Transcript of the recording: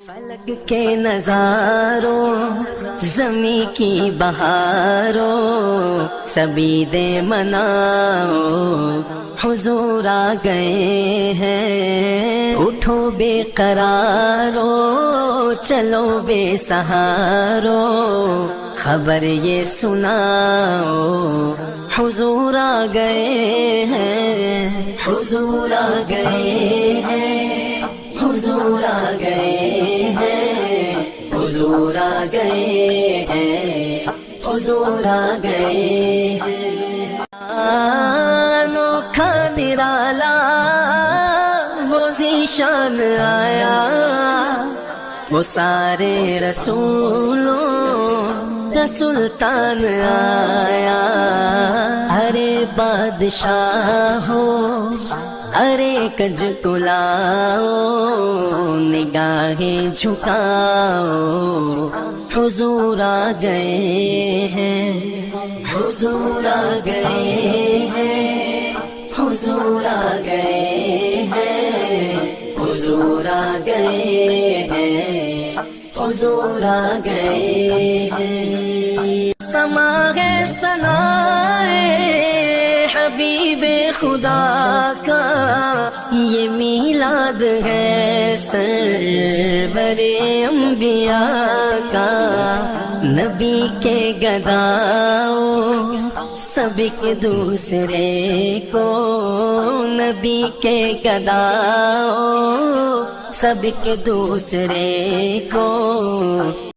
فلک کے نظاروں زمیں کی بہاروں سبھی دے مناؤ حضور آ گئے ہیں، اٹھو بے قرارو چلو بے سہارو خبر یہ سناؤ حضور آ گئے ہیں، حضور آ گئے ہیں، حضور آ گئے ہیں، حضور آ گئے ہیں، حضور آ گئے ہیں۔ انوکھا نرالا وہ ذیشان آیا، وہ سارے رسولوں کا سلطان آیا، ارے بادشاہ ہو ارے کج کلاؤ نگاہیں جھکاؤ حضور آ گئے ہیں، حضور آ گئے ہیں، حضور آ گئے ہیں، حضور آ گئے ہیں، حضور آ گئے ہیں۔ سما ہے ثنائے حبیب خدا کا، یہ میلاد ہے سرور انبیاء کا، نبی کے گداؤ سب ایک دوسرے کو، نبی کے گداؤ سب ایک دوسرے کو